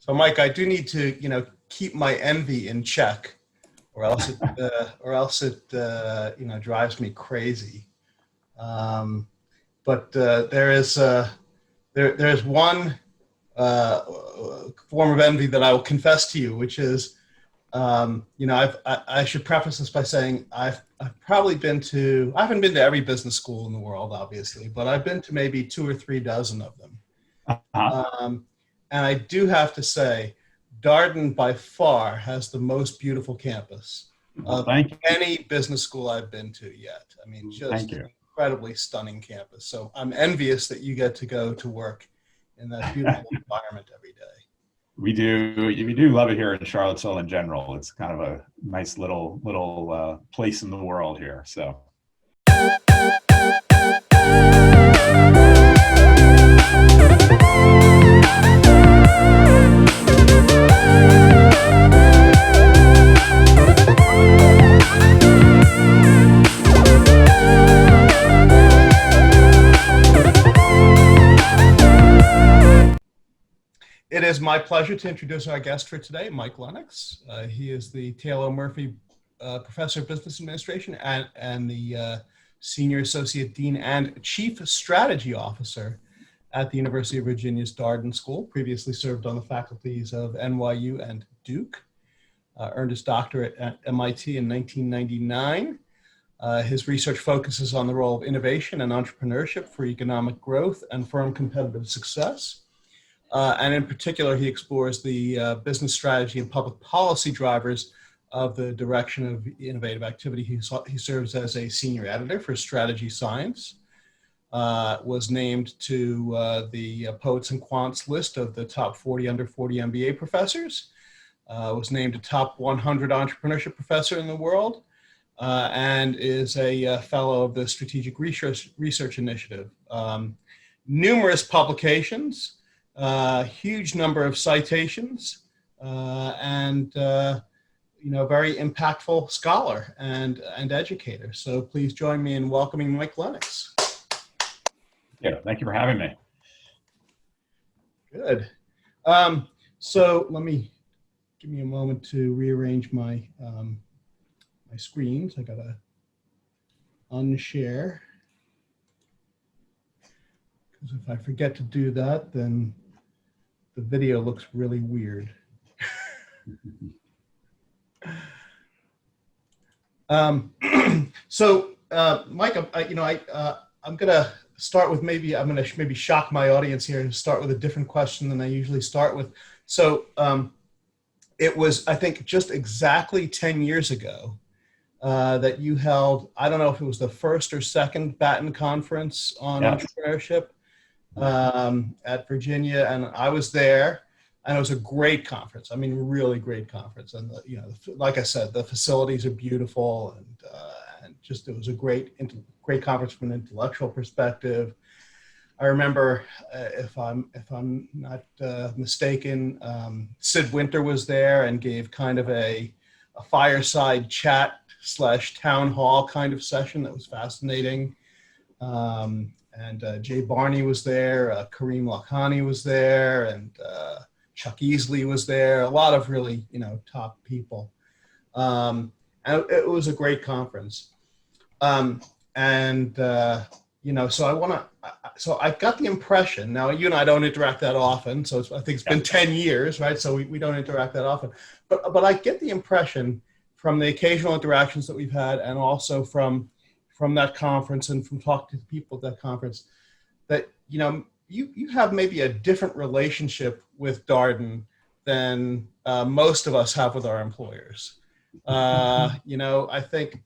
So, Mike, I do need to, keep my envy in check, or else it drives me crazy. But there's one form of envy that I will confess to you, which is, I should preface this by saying I've probably I haven't been to every business school in the world, obviously, but I've been to maybe 2 or 3 dozen of them. And I do have to say, Darden by far has the most beautiful campus of any business school I've been to yet. I mean, just an incredibly stunning campus. So I'm envious that you get to go to work in that beautiful environment every day. We do love it here in Charlottesville in general. It's kind of a nice little place in the world here. So. It is my pleasure to introduce our guest for today, Mike Lenox. He is the Taylor Murphy Professor of Business Administration and the Senior Associate Dean and Chief Strategy Officer at the University of Virginia's Darden School. Previously served on the faculties of NYU and Duke. Earned his doctorate at MIT in 1999. His research focuses on the role of innovation and entrepreneurship for economic growth and firm competitive success. And in particular, he explores the business strategy and public policy drivers of the direction of innovative activity. He serves as a senior editor for Strategy Science, was named to the Poets and Quants list of the top 40 under 40 MBA professors, was named a top 100 entrepreneurship professor in the world, and is a fellow of the Strategic Research Initiative. Numerous publications, huge number of citations, and very impactful scholar and educator. So please join me in welcoming Mike Lenox. Yeah, thank you for having me. Good. So give me a moment to rearrange my my screens. I gotta unshare, because if I forget to do that, then the video looks really weird. Mike, I'm gonna start with I'm gonna shock my audience here and start with a different question than I usually start with. So it was, I think, just exactly 10 years ago that you held, I don't know if it was the first or second Batten Conference on entrepreneurship at Virginia, and I was there, and it was a great conference. I mean, really great conference. And like I said, the facilities are beautiful, and just it was a great conference from an intellectual perspective. I remember, if I'm not mistaken, Sid Winter was there and gave kind of a fireside chat / town hall kind of session that was fascinating. And Jay Barney was there, Kareem Lakhani was there, and Chuck Easley was there. A lot of really, top people. And it was a great conference. So I got the impression, now you and I don't interact that often, so I think it's been 10 years, right? So we don't interact that often. But I get the impression from the occasional interactions that we've had, and also from that conference and from talking to people at that conference, that you have maybe a different relationship with Darden than most of us have with our employers. I think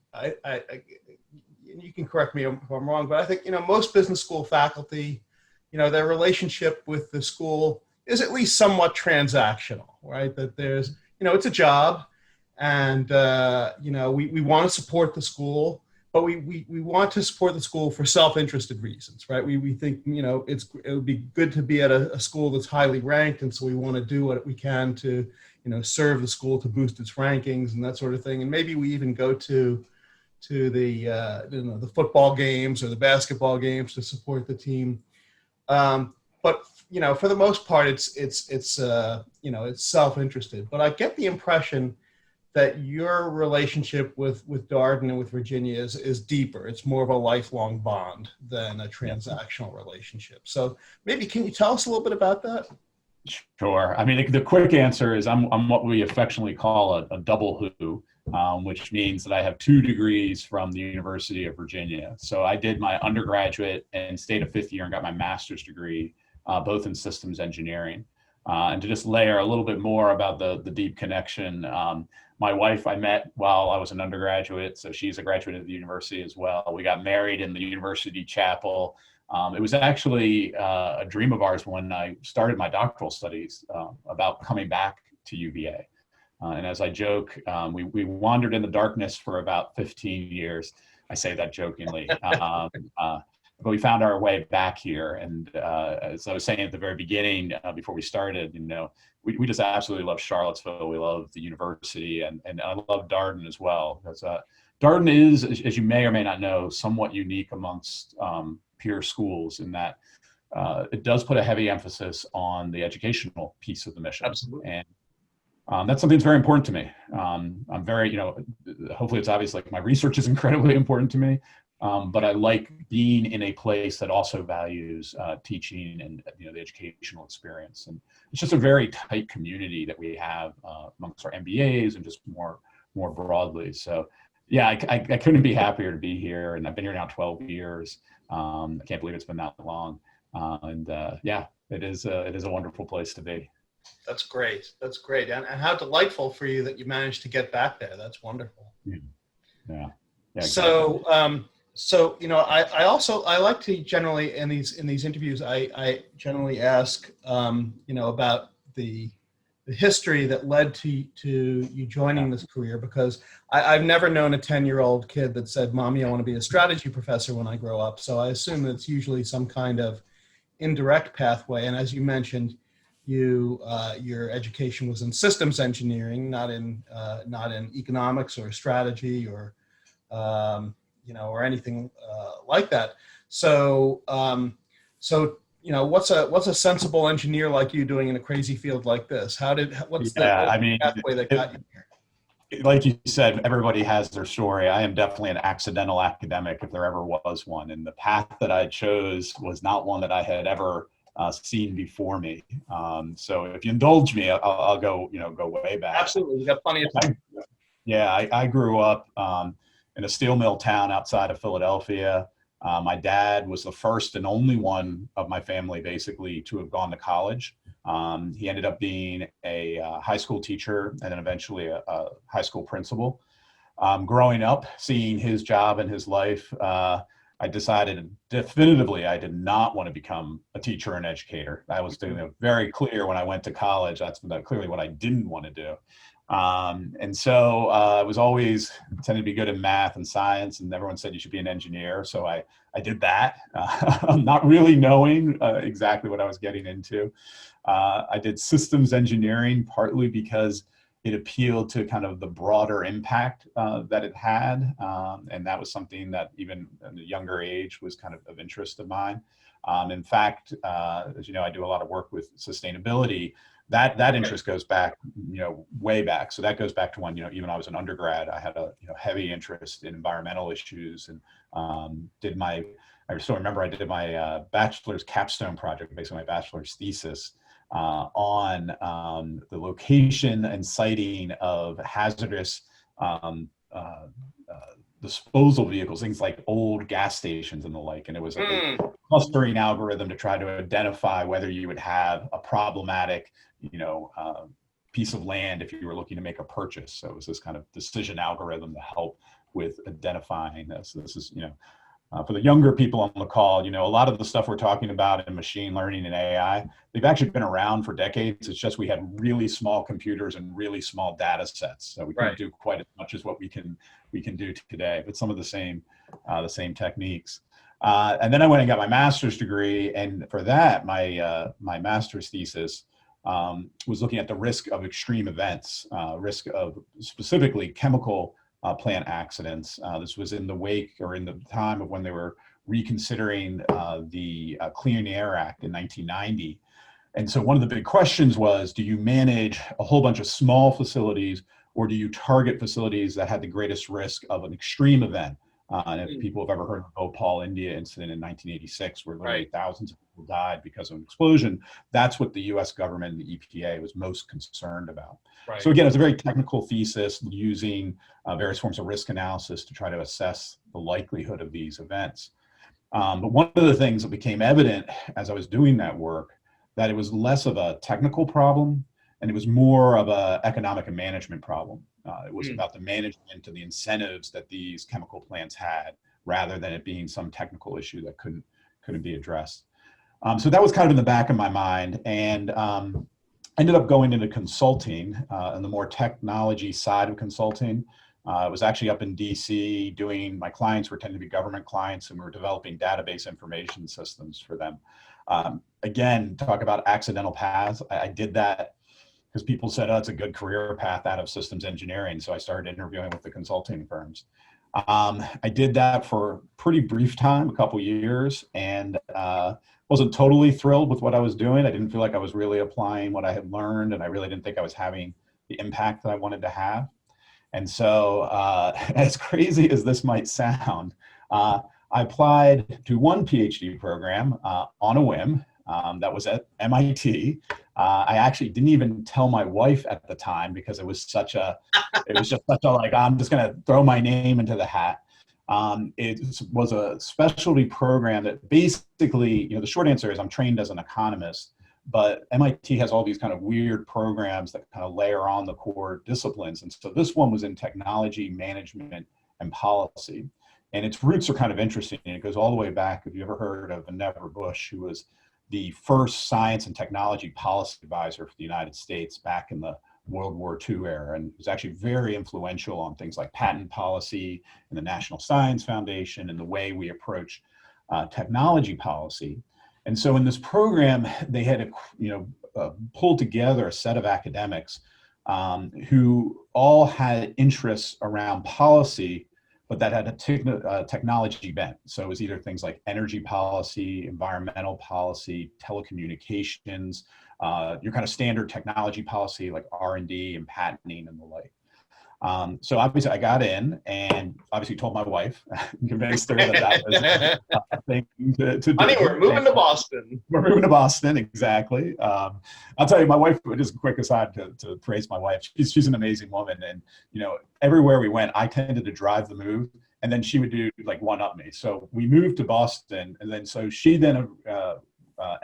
you can correct me if I'm wrong, but I think most business school faculty, their relationship with the school is at least somewhat transactional, right? That there's it's a job, and we want to support the school. But we want to support the school for self-interested reasons, right? We think, it would be good to be at a school that's highly ranked, and so we want to do what we can to, serve the school, to boost its rankings and that sort of thing. And maybe we even go to the football games or the basketball games to support the team. But for the most part, it's self-interested. But I get the impression that your relationship with Darden and with Virginia is deeper. It's more of a lifelong bond than a transactional relationship. So maybe can you tell us a little bit about that? Sure. I mean, the quick answer is I'm what we affectionately call a double who, which means that I have 2 degrees from the University of Virginia. So I did my undergraduate and stayed a 5th year and got my master's degree, both in systems engineering. And to just layer a little bit more about the deep connection, my wife I met while I was an undergraduate, so she's a graduate of the university as well. We got married in the university chapel. It was actually a dream of ours when I started my doctoral studies about coming back to UVA. And as I joke, we wandered in the darkness for about 15 years. I say that jokingly. But we found our way back here. And as I was saying at the very beginning, before we started, we just absolutely love Charlottesville. We love the university, and I love Darden as well. Because Darden is, as you may or may not know, somewhat unique amongst peer schools in that it does put a heavy emphasis on the educational piece of the mission. Absolutely. And that's something that's very important to me. I'm very, hopefully it's obvious, like my research is incredibly important to me, but I like being in a place that also values teaching and the educational experience. And it's just a very tight community that we have amongst our MBAs and just more broadly. So yeah, I couldn't be happier to be here, and I've been here now 12 years. I can't believe it's been that long. Yeah, it is a wonderful place to be. That's great. That's great. And how delightful for you that you managed to get back there. That's wonderful. Yeah. Exactly. So I like to generally in these interviews, I generally ask, about the history that led to you joining this career, because I've never known a 10-year-old kid that said, "Mommy, I want to be a strategy professor when I grow up." So I assume it's usually some kind of indirect pathway. And as you mentioned, your education was in systems engineering, not in economics or strategy or or anything like that. So what's a sensible engineer like you doing in a crazy field like this? What's the pathway that got you here? Like you said, everybody has their story. I am definitely an accidental academic, if there ever was one. And the path that I chose was not one that I had ever seen before me. So if you indulge me, I'll go way back. Absolutely, you got plenty of time. I grew up in a steel mill town outside of Philadelphia. My dad was the first and only one of my family, basically, to have gone to college. He ended up being a high school teacher and then eventually a high school principal. Growing up, seeing his job and his life, I decided definitively I did not want to become a teacher and educator. I was doing it very clear when I went to college. That's clearly what I didn't want to do. And so I was always tended to be good in math and science, and everyone said you should be an engineer. So I did that, not really knowing exactly what I was getting into. I did systems engineering partly because it appealed to kind of the broader impact that it had. And that was something that even at a younger age was kind of interest of mine. In fact, as you know, I do a lot of work with sustainability. That interest goes back, way back. So that goes back to when, even I was an undergrad, I had a heavy interest in environmental issues, and I still remember I did my bachelor's capstone project, basically my bachelor's thesis on the location and siting of hazardous disposal vehicles, things like old gas stations and the like. And it was a clustering algorithm to try to identify whether you would have a problematic, piece of land if you were looking to make a purchase. So it was this kind of decision algorithm to help with identifying this. This is, for the younger people on the call, a lot of the stuff we're talking about in machine learning and AI, they've actually been around for decades. It's just we had really small computers and really small data sets, so we couldn't do quite as much as what we can do today. But some of the same techniques. And then I went and got my master's degree, and for that, my master's thesis was looking at the risk of extreme events, risk of specifically chemical plant accidents. This was in the wake or in the time of when they were reconsidering the Clean Air Act in 1990. And so one of the big questions was, do you manage a whole bunch of small facilities, or do you target facilities that had the greatest risk of an extreme event? And if people have ever heard of the Bhopal, India incident in 1986, where literally thousands of people died because of an explosion, that's what the US government and the EPA was most concerned about. Right. So again, it's a very technical thesis using various forms of risk analysis to try to assess the likelihood of these events. But one of the things that became evident as I was doing that work, that it was less of a technical problem and it was more of an economic and management problem. It was about the management and the incentives that these chemical plants had, rather than it being some technical issue that couldn't be addressed. So that was kind of in the back of my mind, and ended up going into consulting and the more technology side of consulting. I was actually up in DC doing, my clients were tending to be government clients, and we were developing database information systems for them. Again, talk about accidental paths. I did that because people said, oh, it's a good career path out of systems engineering. So I started interviewing with the consulting firms. I did that for a pretty brief time, a couple years, and wasn't totally thrilled with what I was doing. I didn't feel like I was really applying what I had learned, and I really didn't think I was having the impact that I wanted to have. And so as crazy as this might sound, I applied to one PhD program on a whim. That was at MIT. I actually didn't even tell my wife at the time, because it was just such a like, I'm just going to throw my name into the hat. It was a specialty program that basically, the short answer is I'm trained as an economist, but MIT has all these kind of weird programs that kind of layer on the core disciplines. And so this one was in technology, management, and policy. And its roots are kind of interesting. It goes all the way back. Have you ever heard of Vannevar Bush, who was the first science and technology policy advisor for the United States back in the World War II era, and was actually very influential on things like patent policy and the National Science Foundation and the way we approach technology policy. And so in this program, they had pulled together a set of academics who all had interests around policy, but that had a technology bent. So it was either things like energy policy, environmental policy, telecommunications, your kind of standard technology policy like R&D and patenting and the like. So obviously I got in and obviously told my wife, convinced her that was a thing to do. Honey, we're moving to Boston. We're moving to Boston, exactly. I'll tell you, my wife, just a quick aside to praise my wife. She's an amazing woman. And, everywhere we went, I tended to drive the move, and then she would do like one-up me. So we moved to Boston, and then so she then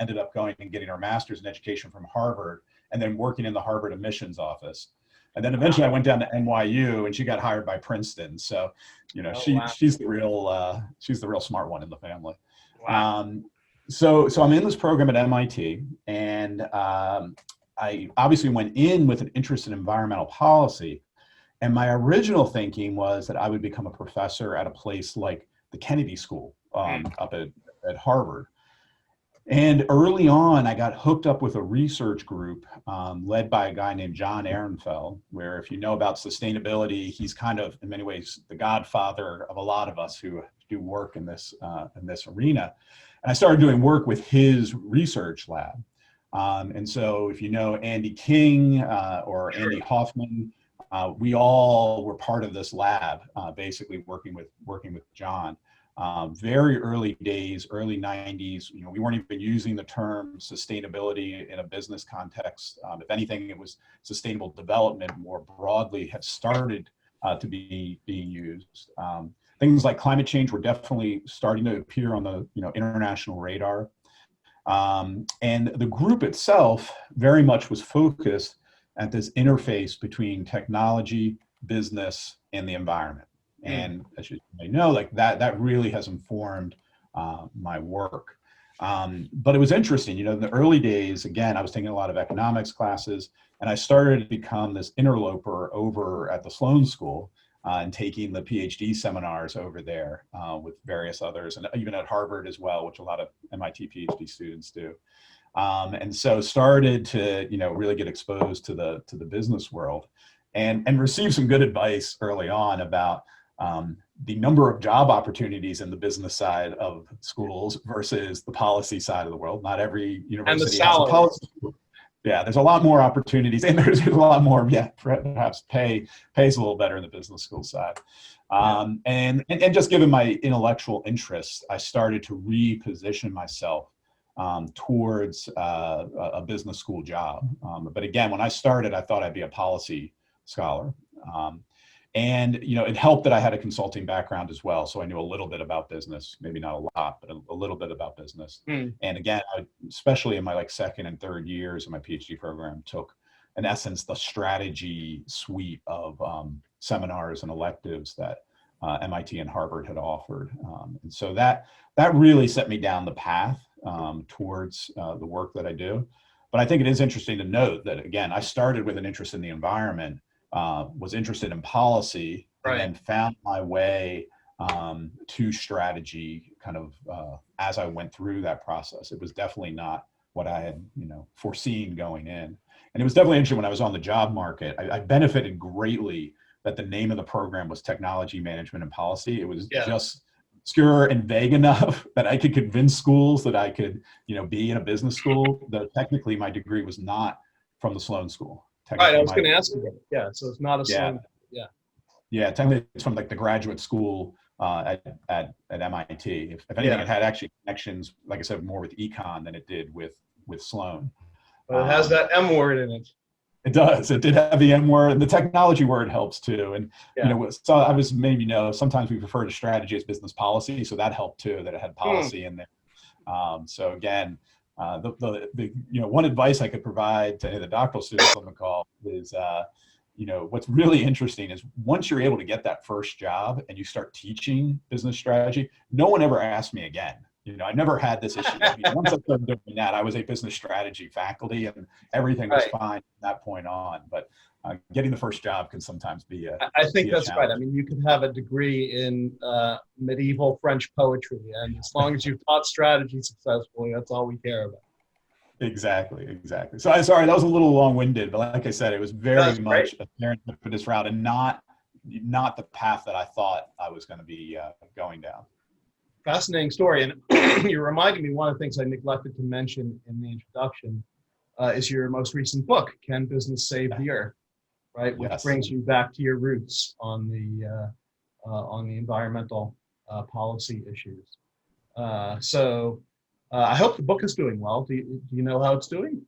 ended up going and getting her master's in education from Harvard, and then working in the Harvard admissions office. And then eventually I went down to NYU, and she got hired by Princeton. So, she's the real smart one in the family. Wow. So I'm in this program at MIT, and I obviously went in with an interest in environmental policy. And my original thinking was that I would become a professor at a place like the Kennedy School up at Harvard. And early on, I got hooked up with a research group led by a guy named John Ehrenfeld, where if you know about sustainability, he's kind of, in many ways, the godfather of a lot of us who do work in this arena. And I started doing work with his research lab. And so if you know Andy King or Andy Hoffman, we all were part of this lab, basically working with John. Very early days, early 90s, we weren't even using the term sustainability in a business context. If anything, it was sustainable development more broadly had started to be being used. Things like climate change were definitely starting to appear on the international radar. And the group itself very much was focused at this interface between technology, business, and the environment. And as you may know, like that really has informed my work. But it was interesting, in the early days, again, I was taking a lot of economics classes, and I started to become this interloper over at the Sloan School and taking the PhD seminars over there with various others, and even at Harvard as well, which a lot of MIT PhD students do. And so started to, really get exposed to the business world and receive some good advice early on about the number of job opportunities in the business side of schools versus the policy side of the world. Not every university has a policy school. Yeah, there's a lot more opportunities, and there's a lot more, perhaps pays a little better in the business school side. And just given my intellectual interests, I started to reposition myself towards a business school job. But again, when I started, I thought I'd be a policy scholar. And it helped that I had a consulting background as well. So I knew a little bit about business, maybe not a lot, but a little bit about business. And again, especially in my second and third years of my PhD program, took, in essence, the strategy suite of seminars and electives that MIT and Harvard had offered. And so that really set me down the path towards the work that I do. But I think it is interesting to note that, again, I started with an interest in the environment, was interested in policy, and then found my way to strategy kind of as I went through that process. It was definitely not what I had foreseen going in. And it was definitely interesting when I was on the job market. I benefited greatly that the name of the program was Technology Management and Policy. It was just obscure and vague enough that I could convince schools that I could be in a business school, though technically my degree was not from the Sloan School. Right, I was going to ask you. Yeah, so it's not a Sloan. Yeah, technically it's from the graduate school at MIT. If anything, it had actually connections, like I said, more with econ than it did with Sloan. But it has that M word in it. It does. It did have the M word, and the technology word helps too. And so I was sometimes we refer to strategy as business policy, so that helped too, that it had policy in there. So again, the one advice I could provide to the doctoral students on the call is, what's really interesting is once you're able to get that first job and you start teaching business strategy, no one ever asked me again. I never had this issue. Once I started doing that, I was a business strategy faculty, and everything was fine from that point on. But getting the first job can sometimes be I think that's right. I mean, you can have a degree in medieval French poetry, and as long as you've taught strategy successfully, that's all we care about. Exactly. So I'm sorry, that was a little long-winded, but like I said, it was very much apparent for this route, and not the path that I thought I was going to be going down. Fascinating story. And you reminded me, one of the things I neglected to mention in the introduction is your most recent book, Can Business Save the Earth? Right, which brings you back to your roots on the environmental policy issues. So I hope the book is doing well. Do you know how it's doing?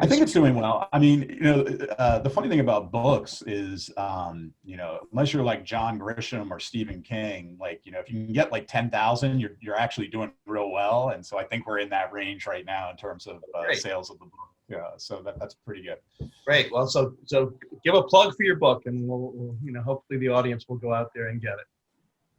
I think it's doing well. I mean, the funny thing about books is, unless you're like John Grisham or Stephen King, if you can get 10,000, you're actually doing real well. And so I think we're in that range right now in terms of sales of the book. Yeah, so that's pretty good. Great. Well, so give a plug for your book, and we'll hopefully the audience will go out there and get it.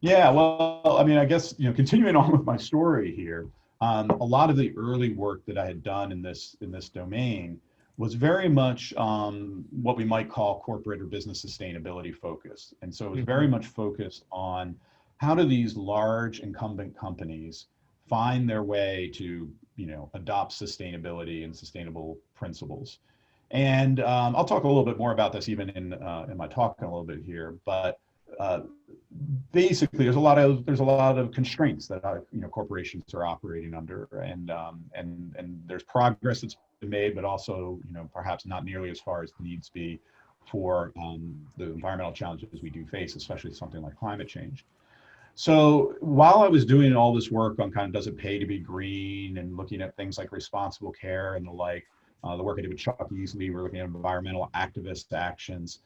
Yeah. Well, I mean, I guess continuing on with my story here. A lot of the early work that I had done in this domain was very much what we might call corporate or business sustainability focused. And so it was very much focused on how do these large incumbent companies find their way to adopt sustainability and sustainable principles. And I'll talk a little bit more about this even in my talk in a little bit here, but basically there's a lot of constraints that corporations are operating under, and there's progress that's been made, but also perhaps not nearly as far as needs be for the environmental challenges we do face, especially something like climate change. So while I was doing all this work on kind of does it pay to be green and looking at things like responsible care and the like, the work I did with Chuck Easley, we're looking at environmental activist actions.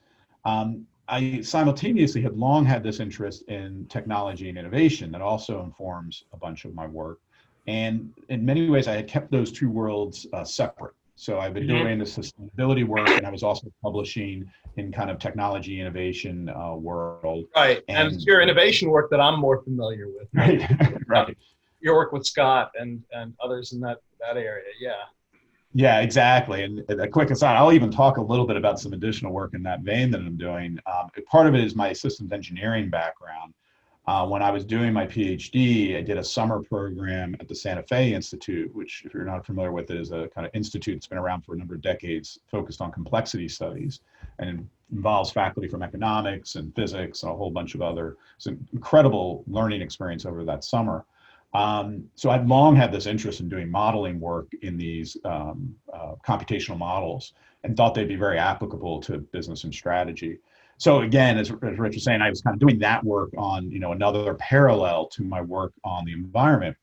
I simultaneously had long had this interest in technology and innovation that also informs a bunch of my work. And in many ways, I had kept those two worlds separate. So I've been doing the sustainability work, and I was also publishing in kind of technology innovation world. Right, and it's your innovation work that I'm more familiar with. Right. Your work with Scott and others in that area, Yeah, exactly. And a quick aside, I'll even talk a little bit about some additional work in that vein that I'm doing. Part of it is my systems engineering background. When I was doing my PhD, I did a summer program at the Santa Fe Institute, which, if you're not familiar with it, is a kind of institute that's been around for a number of decades, focused on complexity studies. And involves faculty from economics and physics and a whole bunch of other, it's an incredible learning experience over that summer. So I've long had this interest in doing modeling work in these computational models and thought they'd be very applicable to business and strategy. So again, as Rich was saying, I was kind of doing that work on, another parallel to my work on the environment.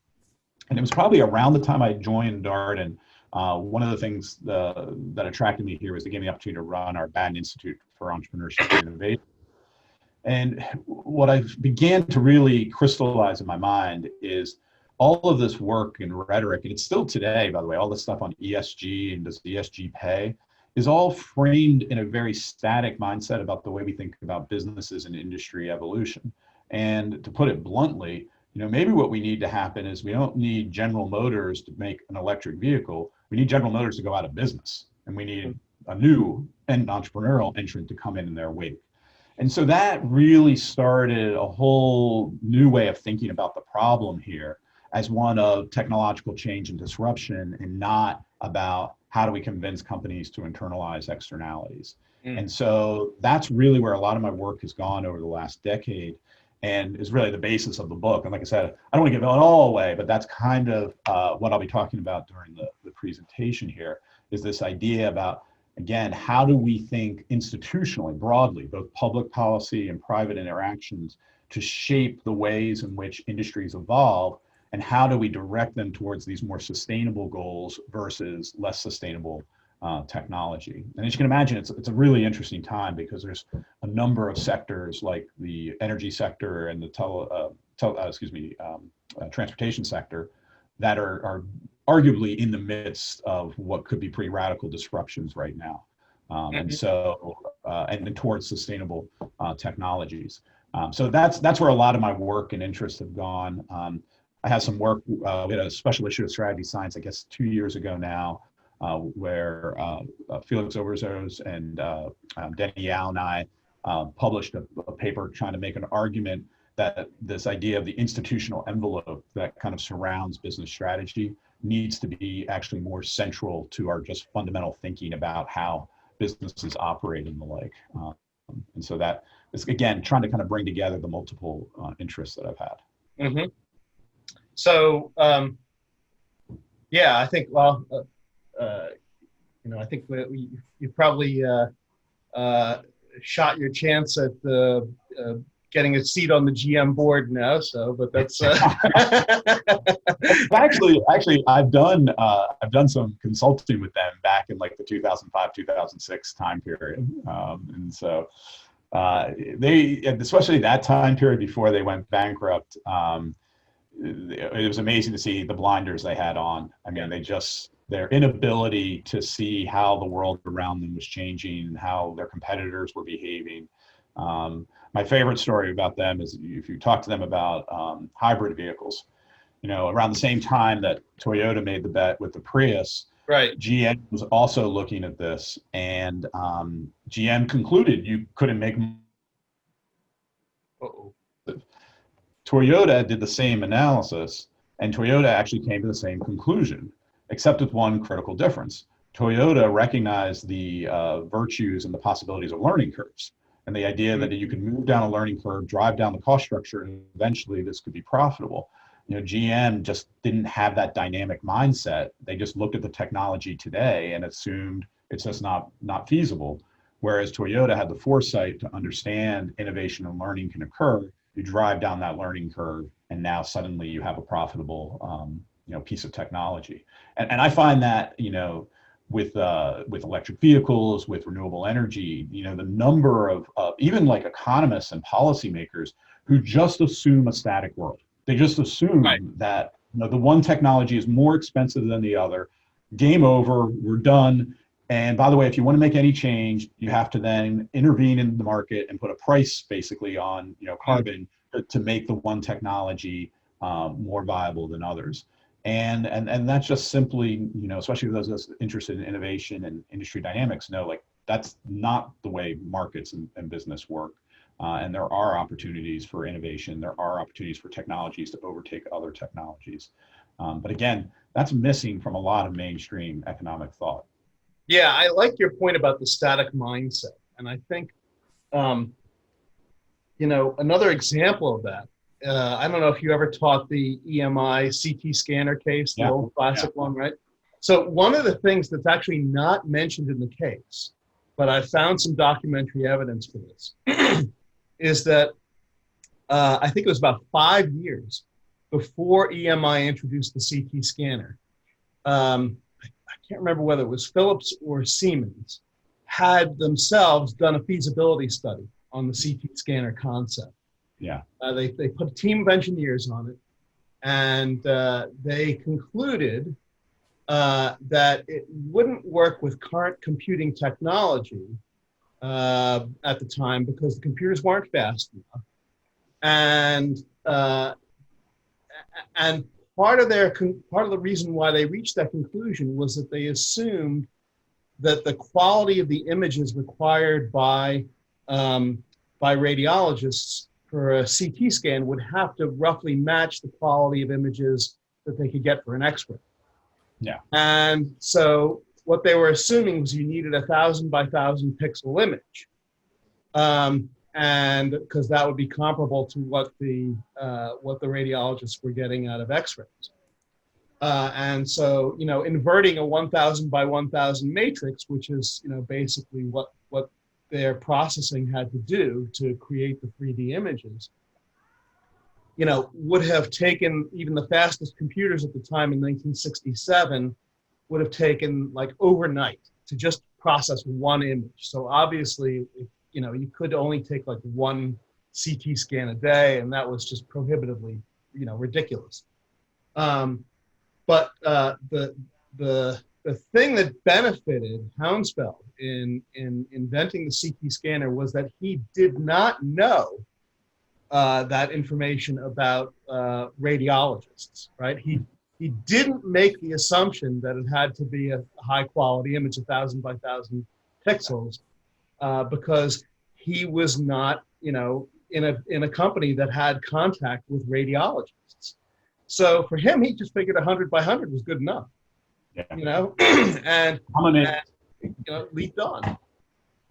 And it was probably around the time I joined Darden. One of the things that attracted me here was they gave me the opportunity to run our Batten Institute for Entrepreneurship and Innovation. And what I began to really crystallize in my mind is all of this work and rhetoric, and it's still today, by the way, all this stuff on ESG and does ESG pay, is all framed in a very static mindset about the way we think about businesses and industry evolution. And to put it bluntly, maybe what we need to happen is we don't need General Motors to make an electric vehicle. We need General Motors to go out of business, and we need a new and entrepreneurial entrant to come in their wake. And so that really started a whole new way of thinking about the problem here as one of technological change and disruption, and not about how do we convince companies to internalize externalities. And so that's really where a lot of my work has gone over the last decade, and is really the basis of the book. And like I said, I don't want to give it all away, but that's kind of what I'll be talking about during the presentation here, is this idea about, again, how do we think institutionally, broadly, both public policy and private interactions, to shape the ways in which industries evolve, and how do we direct them towards these more sustainable goals versus less sustainable technology. And as you can imagine, it's a really interesting time, because there's a number of sectors like the energy sector and the transportation sector that are arguably in the midst of what could be pretty radical disruptions right now. And so, and towards sustainable technologies. So that's where a lot of my work and interests have gone. I have some work, we had a special issue of Strategy Science, I guess 2 years ago now, where Felix Overzos and Denny Yao and I published a paper trying to make an argument that this idea of the institutional envelope that kind of surrounds business strategy needs to be actually more central to our just fundamental thinking about how businesses operate and the like. And so that is, again, trying to kind of bring together the multiple interests that I've had. Mm-hmm. So, yeah, I think, well, I think you probably shot your chance at getting a seat on the GM board now. So, but that's actually I've done some consulting with them back in like the 2005-2006 time period, and so they, especially that time period before they went bankrupt. It was amazing to see the blinders they had on. I mean, their inability to see how the world around them was changing and how their competitors were behaving. My favorite story about them is if you talk to them about hybrid vehicles, around the same time that Toyota made the bet with the Prius, right, GM was also looking at this, and GM concluded you couldn't make. Toyota did the same analysis, and Toyota actually came to the same conclusion, except with one critical difference. Toyota recognized the virtues and the possibilities of learning curves, and the idea that you can move down a learning curve, drive down the cost structure, and eventually this could be profitable. GM just didn't have that dynamic mindset. They just looked at the technology today and assumed it's just not feasible. Whereas Toyota had the foresight to understand innovation and learning can occur. You drive down that learning curve, and now suddenly you have a profitable piece of technology. And I find that with electric vehicles, with renewable energy, the number of even like economists and policymakers who just assume a static world. They just assume that the one technology is more expensive than the other. Game over. We're done. And by the way, if you want to make any change, you have to then intervene in the market and put a price basically on carbon to make the one technology more viable than others. And that's just simply, especially for those interested in innovation and industry dynamics, like that's not the way markets and business work. And there are opportunities for innovation. There are opportunities for technologies to overtake other technologies. But again, that's missing from a lot of mainstream economic thought. Yeah, I like your point about the static mindset. And I think Um, another example of that, I don't know if you ever taught the EMI CT scanner case, the Yeah. old classic Yeah. one, right? So one of the things that's actually not mentioned in the case, but I found some documentary evidence for this, is that I think it was about 5 years before EMI introduced the CT scanner. I can't remember whether it was Philips or Siemens, had themselves done a feasibility study on the CT scanner concept. Yeah. They put a team of engineers on it, and they concluded that it wouldn't work with current computing technology at the time because the computers weren't fast enough. And and part of the reason why they reached that conclusion was that they assumed that the quality of the images required by radiologists for a CT scan would have to roughly match the quality of images that they could get for an X-ray. Yeah. And so what they were assuming was you needed 1,000 by 1,000 pixel image. And because that would be comparable to what the radiologists were getting out of X-rays. And so, inverting a 1,000 by 1,000 matrix, which is, basically what their processing had to do to create the 3D images, would have taken even the fastest computers at the time in 1967 would have taken like overnight to just process one image. So obviously, you could only take like one CT scan a day, and that was just prohibitively, ridiculous. But the thing that benefited Hounsfeld in inventing the CT scanner was that he did not know that information about radiologists, right? He didn't make the assumption that it had to be a high quality image, 1,000 by 1,000 pixels, because he was not, in a company that had contact with radiologists. So for him, he just figured 100 by 100 was good enough, and leaped on.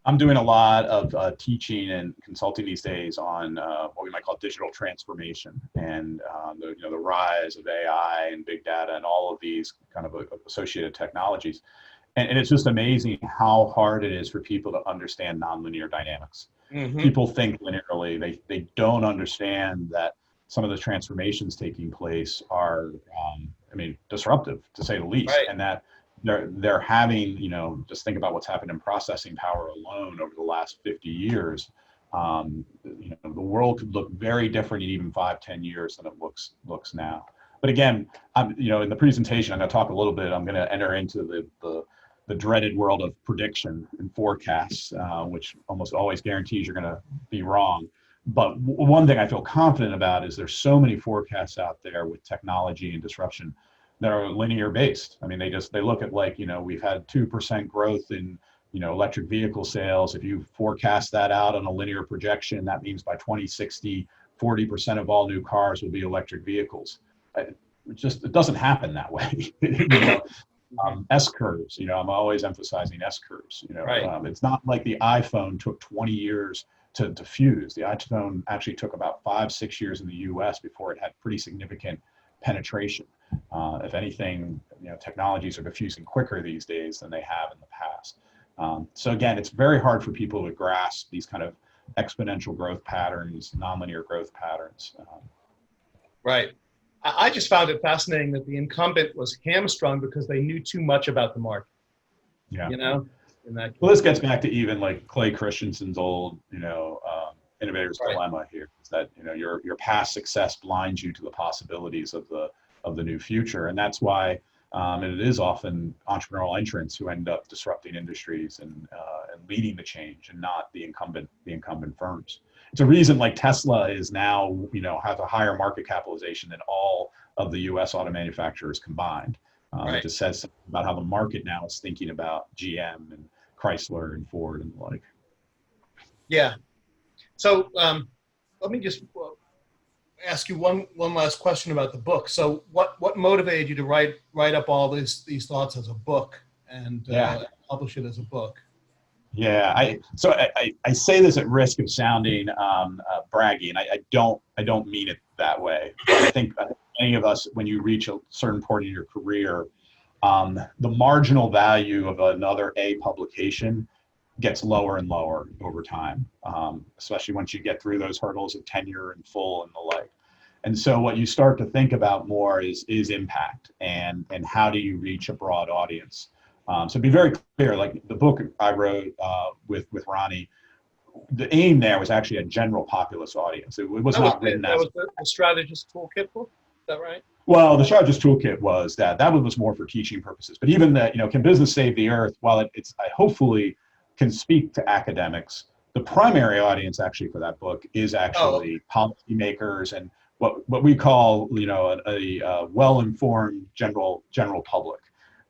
I'm doing a lot of teaching and consulting these days on what we might call digital transformation and the rise of AI and big data and all of these kind of associated technologies. And it's just amazing how hard it is for people to understand nonlinear dynamics. Mm-hmm. People think linearly. They don't understand that some of the transformations taking place are, disruptive to say the least, right. And that they're having, just think about what's happened in processing power alone over the last 50 years. The world could look very different in even 5-10 years than it looks now. But again, in the presentation, I'm going to talk a little bit. I'm going to enter into the dreaded world of prediction and forecasts, which almost always guarantees you're going to be wrong. But one thing I feel confident about is there's so many forecasts out there with technology and disruption that are linear based. I mean, they look at we've had 2% growth in, electric vehicle sales. If you forecast that out on a linear projection, that means by 2060, 40% of all new cars will be electric vehicles. It doesn't happen that way. S curves, I'm always emphasizing S curves, right. It's not like the iPhone took 20 years to fuse. The iPhone actually took about 5-6 years in the US before it had pretty significant penetration. If anything, technologies are diffusing quicker these days than they have in the past. So again, it's very hard for people to grasp these kind of exponential growth patterns, nonlinear growth patterns. Right. I just found it fascinating that the incumbent was hamstrung because they knew too much about the market. Yeah. In that case. Well, this gets back to even like Clay Christensen's old, innovator's right. dilemma here, is that your past success blinds you to the possibilities of the new future, and that's why it is often entrepreneurial entrants who end up disrupting industries and leading the change, and not the incumbent firms. It's a reason like Tesla is now has a higher market capitalization than all of the U.S. auto manufacturers combined. Right. It just says something about how the market now is thinking about GM and Chrysler and Ford and the like. Yeah. So let me just ask you one last question about the book. So what motivated you to write up all these thoughts as a book and publish it as a book? Yeah, I say this at risk of sounding braggy, and I don't mean it that way. But I think any of us, when you reach a certain point in your career, the marginal value of another A publication gets lower and lower over time, especially once you get through those hurdles of tenure and full and the like. And so what you start to think about more is impact and how do you reach a broad audience. So be very clear, like the book I wrote with Ronnie, the aim there was actually a general populace audience. It was not written that as was the strategist toolkit book. Is that right? well, the strategist toolkit was that was more for teaching purposes. But even that, can business save the earth? While it's I hopefully can speak to academics, the primary audience actually for that book is actually policymakers and what we call a well-informed general public.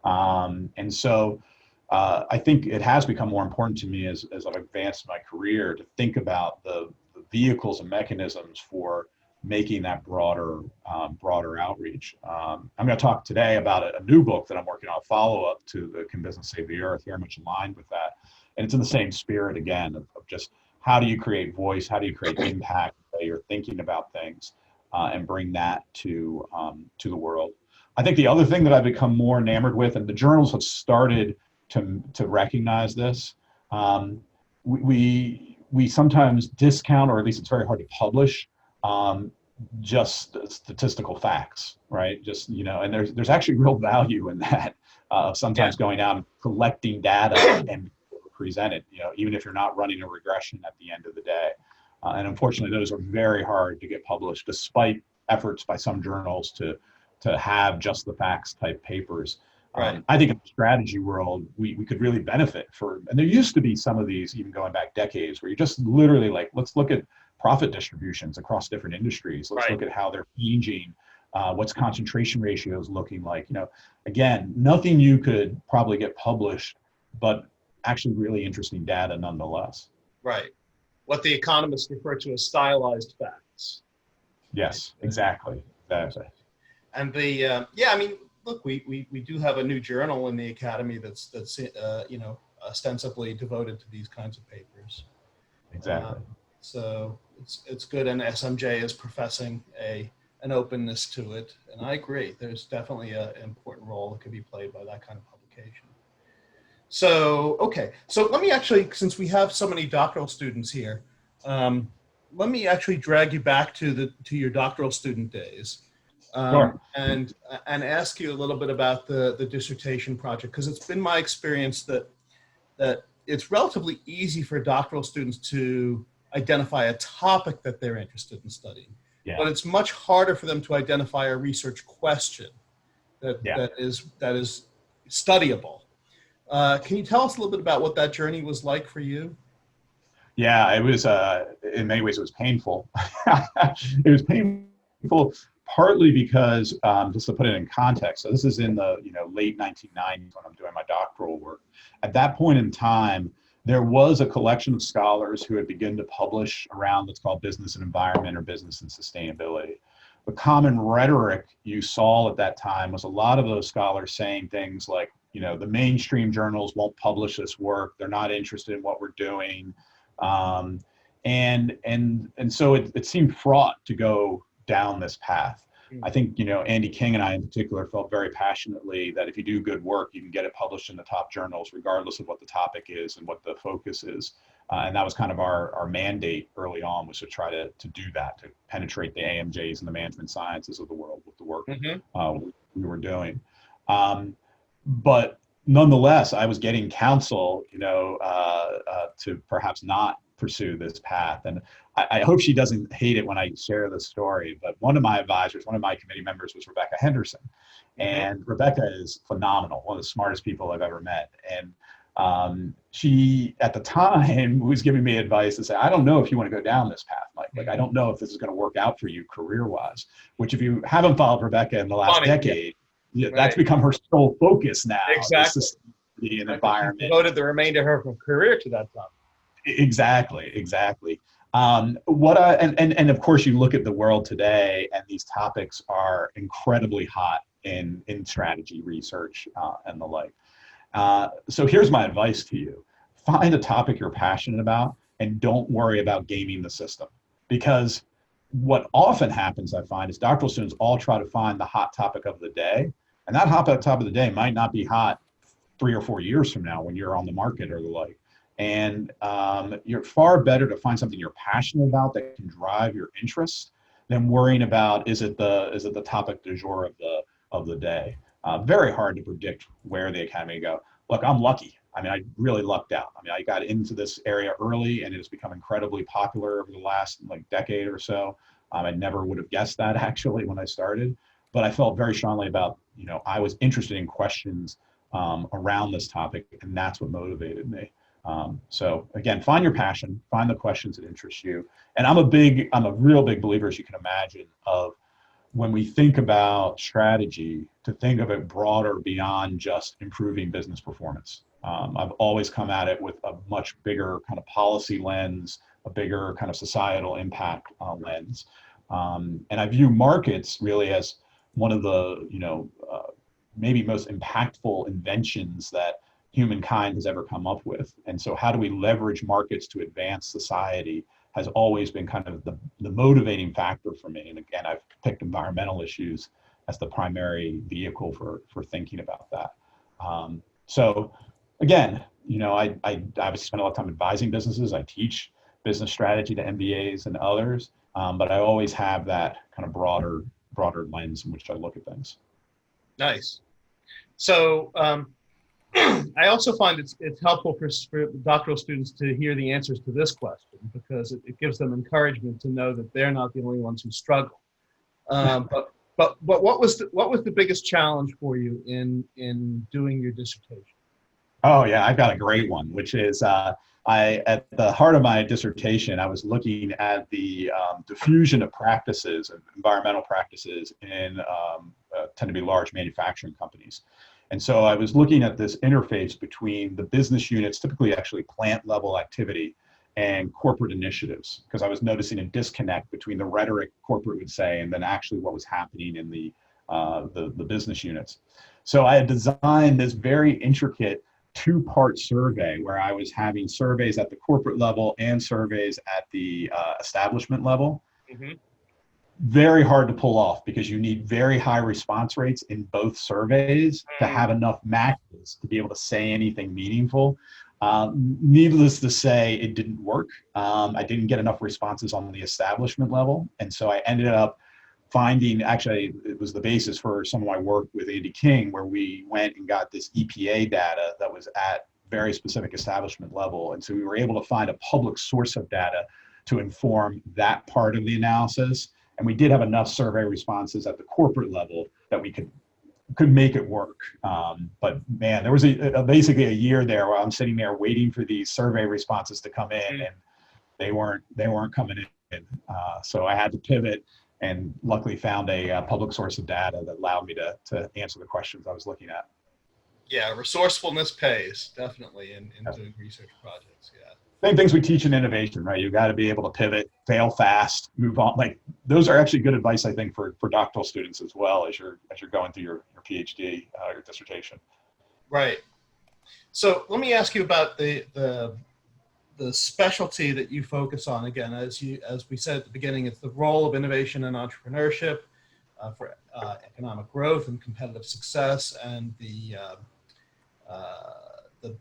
And so I think it has become more important to me as I've advanced my career to think about the vehicles and mechanisms for making that broader outreach. I'm going to talk today about a new book that I'm working on, a follow-up to the Can Business Save the Earth, very much aligned with that. And it's in the same spirit again of just how do you create voice, how do you create impact, how you're thinking about things, and bring that to the world. I think the other thing that I've become more enamored with, and the journals have started to recognize this, we sometimes discount, or at least it's very hard to publish, just statistical facts, right? Just, and there's actually real value in that, of sometimes going out and collecting data and present it, even if you're not running a regression at the end of the day. And unfortunately, those are very hard to get published, despite efforts by some journals to have just the facts type papers. Right. I think in the strategy world, we could really benefit and there used to be some of these, even going back decades, where you just literally let's look at profit distributions across different industries. Let's look at how they're changing, what's concentration ratios looking like. Again, nothing you could probably get published, but actually really interesting data nonetheless. Right. What the economists refer to as stylized facts. Yes, exactly. And look, we do have a new journal in the academy that's ostensibly devoted to these kinds of papers. Exactly. So it's good, and SMJ is professing an openness to it, and I agree. There's definitely an important role that could be played by that kind of publication. So let me actually, since we have so many doctoral students here, let me actually drag you back to your doctoral student days. Sure. And ask you a little bit about the dissertation project, because it's been my experience that it's relatively easy for doctoral students to identify a topic that they're interested in studying, but it's much harder for them to identify a research question that is studyable. Can you tell us a little bit about what that journey was like for you? Yeah, it was, in many ways, it was painful. It was painful partly because, just to put it in context, so this is in the late 1990s when I'm doing my doctoral work. At that point in time, there was a collection of scholars who had begun to publish around what's called business and environment, or business and sustainability. The common rhetoric you saw at that time was a lot of those scholars saying things like, the mainstream journals won't publish this work. They're not interested in what we're doing. And so it seemed fraught to go down this path. I think, Andy King and I in particular felt very passionately that if you do good work, you can get it published in the top journals, regardless of what the topic is and what the focus is. And that was kind of our mandate early on, was to try to do that, to penetrate the AMJs and the management sciences of the world with the work we were doing. But nonetheless, I was getting counsel, to perhaps not pursue this path. And I hope she doesn't hate it when I share this story, but one of my advisors, one of my committee members, was Rebecca Henderson. And Rebecca is phenomenal, one of the smartest people I've ever met. And she, at the time, was giving me advice to say, I don't know if you want to go down this path, Mike. Like, I don't know if this is going to work out for you career-wise, which if you haven't followed Rebecca in the last decade, that's become her sole focus now. Exactly. The environment. She devoted the remainder of her career to that topic. Exactly. And of course, you look at the world today, and these topics are incredibly hot in strategy research and the like. So here's my advice to you: find a topic you're passionate about and don't worry about gaming the system. Because what often happens, I find, is doctoral students all try to find the hot topic of the day. And that hot topic of the day might not be hot 3 or 4 years from now when you're on the market or the like. And you're far better to find something you're passionate about that can drive your interest than worrying about is it the topic du jour of the day. Very hard to predict where the academy go. Look, I'm lucky. I mean, I really lucked out. I mean, I got into this area early, and it has become incredibly popular over the last decade or so. I never would have guessed that actually when I started, but I felt very strongly about, I was interested in questions around this topic, and that's what motivated me. So again, find your passion, find the questions that interest you. And I'm a real big believer, as you can imagine, of when we think about strategy, to think of it broader beyond just improving business performance. I've always come at it with a much bigger kind of policy lens, a bigger kind of societal impact lens. And I view markets really as one of the, maybe most impactful inventions that humankind has ever come up with. And so how do we leverage markets to advance society has always been kind of the motivating factor for me. And again, I've picked environmental issues as the primary vehicle for thinking about that. So again, I obviously spend a lot of time advising businesses. I teach business strategy to MBAs and others, but I always have that kind of broader lens in which I look at things. Nice. So I also find it's helpful for doctoral students to hear the answers to this question, because it gives them encouragement to know that they're not the only ones who struggle. But what was the biggest challenge for you in doing your dissertation? Oh yeah, I've got a great one, which is at the heart of my dissertation, I was looking at the diffusion of practices, of environmental practices in tend to be large manufacturing companies. And so I was looking at this interface between the business units, typically actually plant level activity, and corporate initiatives, because I was noticing a disconnect between the rhetoric corporate would say and then actually what was happening in the business units. So I had designed this very intricate 2-part survey where I was having surveys at the corporate level and surveys at the establishment level. Mm-hmm. Very hard to pull off because you need very high response rates in both surveys to have enough matches to be able to say anything meaningful. Needless to say, it didn't work. I didn't get enough responses on the establishment level. And so I ended up finding, actually, it was the basis for some of my work with Andy King, where we went and got this EPA data that was at very specific establishment level. And so we were able to find a public source of data to inform that part of the analysis. And we did have enough survey responses at the corporate level that we could make it work. But man, there was basically a year there where I'm sitting there waiting for these survey responses to come in, and they weren't coming in. So I had to pivot, and luckily found a public source of data that allowed me to answer the questions I was looking at. Yeah, resourcefulness pays, definitely, in doing research projects. Yeah. Same things we teach in innovation, right? You got to be able to pivot, fail fast, move on. Like those are actually good advice, I think, for doctoral students as well as you're going through your PhD, your dissertation. Right. So let me ask you about the specialty that you focus on. Again, as we said at the beginning, it's the role of innovation and entrepreneurship for economic growth and competitive success, and the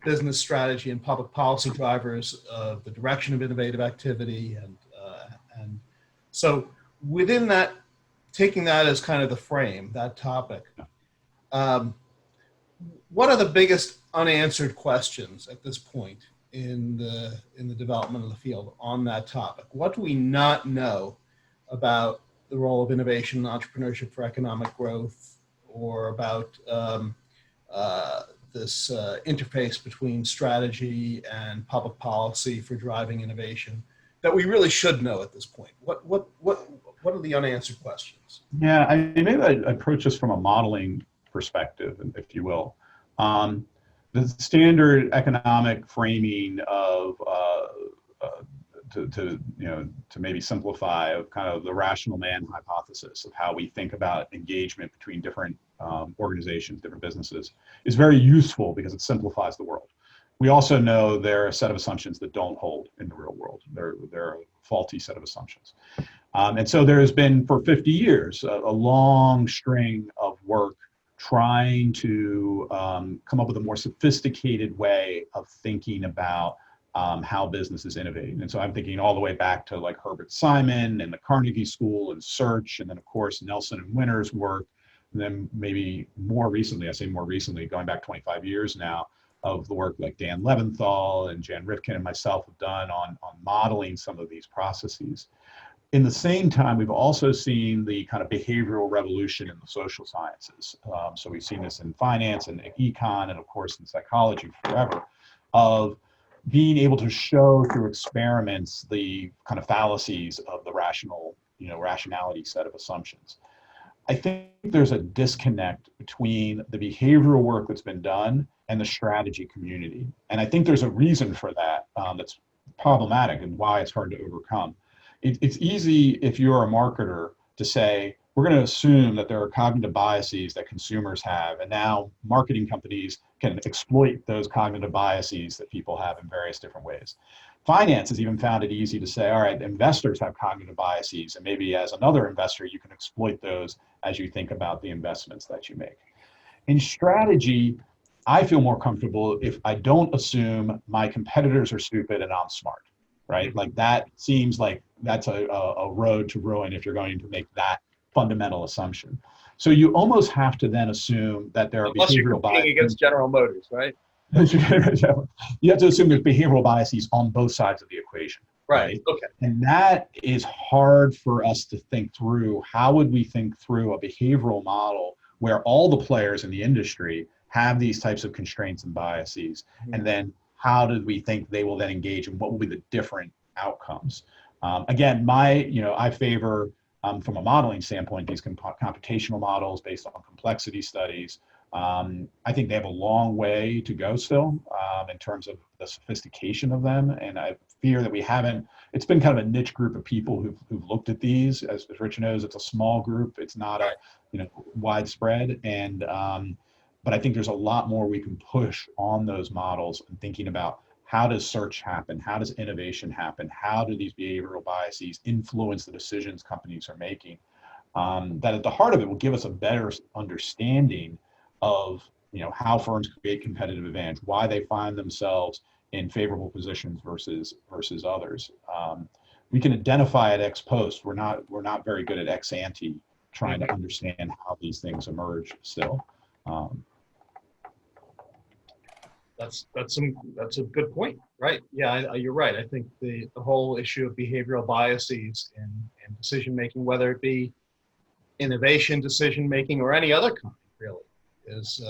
business strategy and public policy drivers of the direction of innovative activity. And so within that, taking that as kind of the frame, that topic, what are the biggest unanswered questions at this point in the development of the field on that topic? What do we not know about the role of innovation and entrepreneurship for economic growth, or about this interface between strategy and public policy for driving innovation that we really should know at this point? What are the unanswered questions? Yeah, I mean, maybe I approach this from a modeling perspective, if you will. The standard economic framing of to maybe simplify, of kind of the rational man hypothesis of how we think about engagement between different organizations, different businesses, is very useful because it simplifies the world. We also know there are a set of assumptions that don't hold in the real world. They're a faulty set of assumptions. And so there has been for 50 years a long string of work trying to come up with a more sophisticated way of thinking about how business is innovating. And so I'm thinking all the way back to like Herbert Simon and the Carnegie School and Search, and then of course Nelson and Winter's work, and then maybe more recently, I say more recently, going back 25 years now, of the work like Dan Leventhal and Jan Rifkin and myself have done on modeling some of these processes. In the same time, we've also seen the kind of behavioral revolution in the social sciences. So we've seen this in finance and econ, and of course in psychology forever, of being able to show through experiments the kind of fallacies of the rationality set of assumptions. I think there's a disconnect between the behavioral work that's been done and the strategy community. And I think there's a reason for that that's problematic and why it's hard to overcome. It's easy if you're a marketer to say, we're going to assume that there are cognitive biases that consumers have, and now marketing companies can exploit those cognitive biases that people have in various different ways. Finance has even found it easy to say, all right, investors have cognitive biases, and maybe as another investor, you can exploit those as you think about the investments that you make. In strategy, I feel more comfortable if I don't assume my competitors are stupid and I'm smart, right? Like that seems like that's a road to ruin if you're going to make that fundamental assumption. So you almost have to then assume that there are unless you're behavioral competing biases against General Motors, right? You have to assume there's behavioral biases on both sides of the equation. Right. Okay. And that is hard for us to think through. How would we think through a behavioral model where all the players in the industry have these types of constraints and biases? Mm-hmm. And then how do we think they will then engage, and what will be the different outcomes? Again, I favor, from a modeling standpoint, these computational models based on complexity studies. I think they have a long way to go still in terms of the sophistication of them. And I fear that we haven't, it's been kind of a niche group of people who've looked at these. As Rich knows, it's a small group. It's not widespread. And, but I think there's a lot more we can push on those models and thinking about how does search happen? How does innovation happen? How do these behavioral biases influence the decisions companies are making? That at the heart of it will give us a better understanding of how firms create competitive advantage, why they find themselves in favorable positions versus others. We can identify it ex post. We're not very good at ex ante trying to understand how these things emerge still. That's a good point, right? Yeah, you're right. I think the whole issue of behavioral biases in decision making, whether it be innovation decision making or any other kind, really, is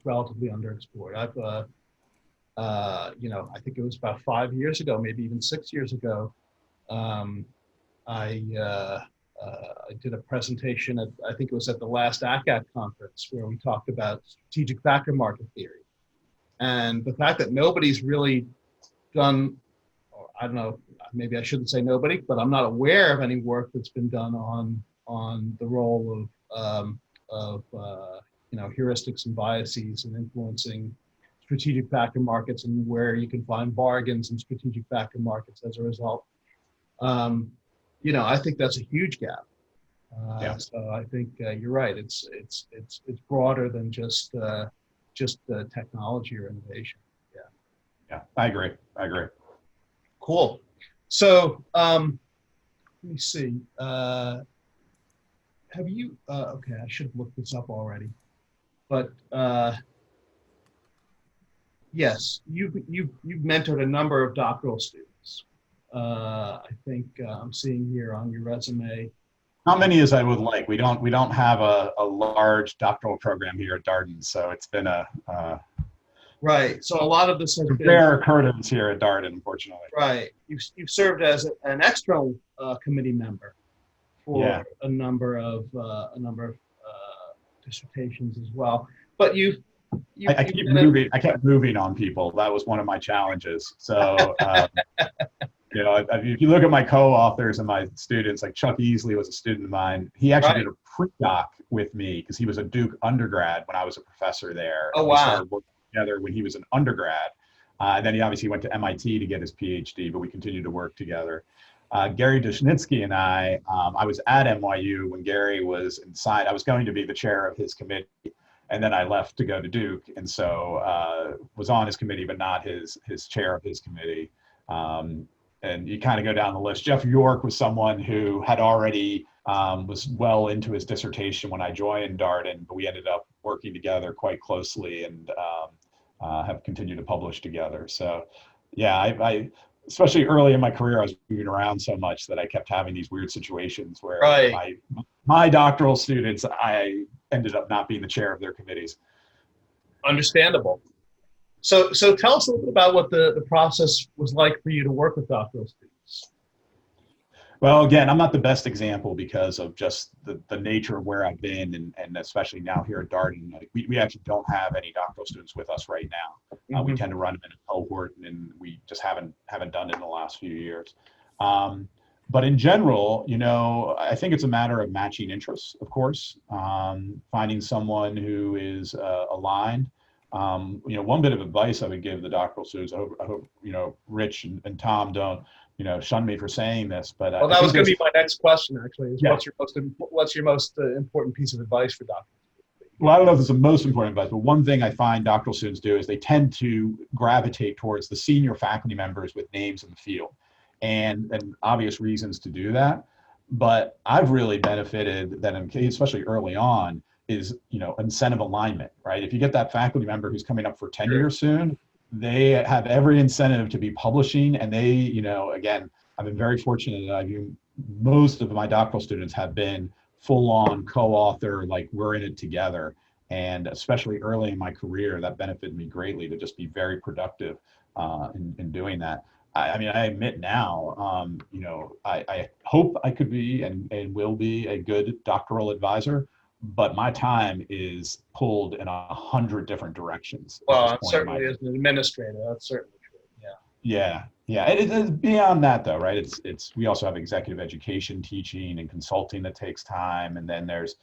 relatively underexplored. I think it was about 5 years ago, maybe even 6 years ago, I did a presentation at, I think it was at the last ACAT conference, where we talked about strategic factor market theory. And the fact that nobody's really done, or I don't know, maybe I shouldn't say nobody, but I'm not aware of any work that's been done on the role of heuristics and biases in influencing strategic factor markets, and where you can find bargains in strategic factor markets as a result. I think that's a huge gap. So I think you're right. It's broader than just technology or innovation. Yeah, I agree. Cool. So let me see. Have you? Okay, I should have looked this up already. But yes, you've mentored a number of doctoral students. I think I'm seeing here on your resume. Not many as I would like. We don't have a large doctoral program here at Darden, so it's been a right. So a lot of this has been rare occurrence here at Darden, unfortunately. Right. You've served as an external committee member for a number of dissertations as well. But I kept moving on people. That was one of my challenges. So. If you look at my co-authors and my students, like Chuck Easley was a student of mine. He actually did a pre-doc with me because he was a Duke undergrad when I was a professor there. Oh, wow. together when he was an undergrad. And then he obviously went to MIT to get his PhD, but we continued to work together. Gary Dushnitsky and I was at NYU when Gary was inside. I was going to be the chair of his committee, and then I left to go to Duke, and so was on his committee, but not his chair of his committee. And you kind of go down the list. Jeff York was someone who had already was well into his dissertation when I joined Darden, but we ended up working together quite closely and have continued to publish together. So yeah, I especially early in my career, I was moving around so much that I kept having these weird situations where my doctoral students, I ended up not being the chair of their committees. Understandable. So tell us a little bit about what the process was like for you to work with doctoral students. Well, again, I'm not the best example because of just the nature of where I've been, and especially now here at Darden, we actually don't have any doctoral students with us right now. We tend to run them in a cohort, and we just haven't done it in the last few years. But in general, I think it's a matter of matching interests, of course, finding someone who is aligned. One bit of advice I would give the doctoral students, I hope Rich and Tom don't, shun me for saying this, but well, that was going to be my next question, actually. Is yeah. What's your most important piece of advice for doctoral students? Well, I don't know if it's the most important advice, but one thing I find doctoral students do is they tend to gravitate towards the senior faculty members with names in the field, and obvious reasons to do that. But I've really benefited that, especially early on, is incentive alignment, right? If you get that faculty member who's coming up for tenure soon, they have every incentive to be publishing, and they, again, I've been very fortunate that most of my doctoral students have been full-on co-author, like we're in it together, and especially early in my career, that benefited me greatly to just be very productive in doing that. I admit now, I hope I could be and will be a good doctoral advisor, but my time is pulled in 100 different directions. Well, certainly as an administrator, that's certainly true. Yeah. It is beyond that, though, right? It's we also have executive education teaching and consulting that takes time, and then there's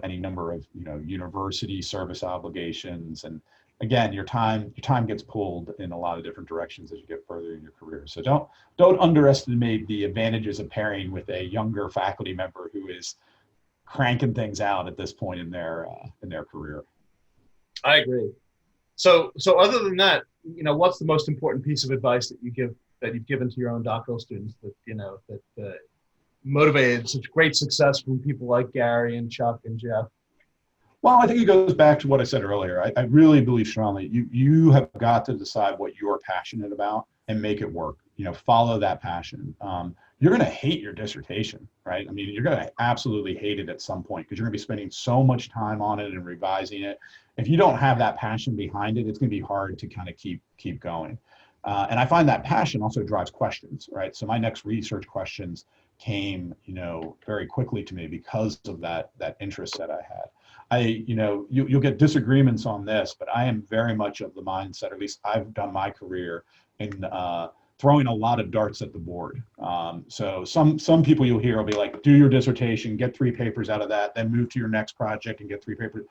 any number of university service obligations, and again, your time gets pulled in a lot of different directions as you get further in your career. So don't underestimate the advantages of pairing with a younger faculty member who is cranking things out at this point in their career. I agree. So other than that, what's the most important piece of advice that you've given to your own doctoral students that motivated such great success from people like Gary and Chuck and Jeff? Well, I think it goes back to what I said earlier. I really believe strongly you have got to decide what you're passionate about and make it work. Follow that passion. You're going to hate your dissertation, right? You're going to absolutely hate it at some point because you're going to be spending so much time on it and revising it. If you don't have that passion behind it, it's going to be hard to kind of keep going. And I find that passion also drives questions, right? So my next research questions came, very quickly to me because of that interest that I had. You'll get disagreements on this, but I am very much of the mindset, at least I've done my career in throwing a lot of darts at the board. So some people you'll hear will be like, do your dissertation, get 3 papers out of that, then move to your next project and get 3 papers.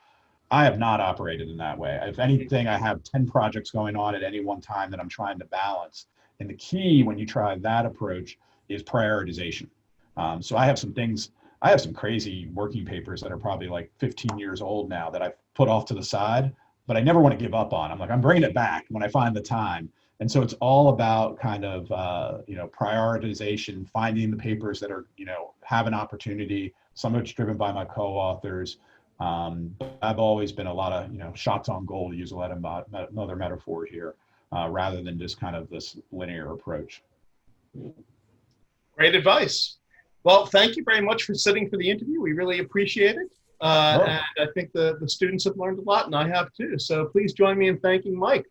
I have not operated in that way. If anything, I have 10 projects going on at any one time that I'm trying to balance. And the key when you try that approach is prioritization. So I have some crazy working papers that are probably like 15 years old now that I've put off to the side, but I never want to give up on. I'm bringing it back when I find the time. And so it's all about kind of, prioritization, finding the papers that are, have an opportunity, some of it's driven by my co-authors. I've always been a lot of, shots on goal, to use another metaphor here, rather than just kind of this linear approach. Great advice. Well, thank you very much for sitting for the interview. We really appreciate it. Sure. And I think the students have learned a lot, and I have too. So please join me in thanking Mike.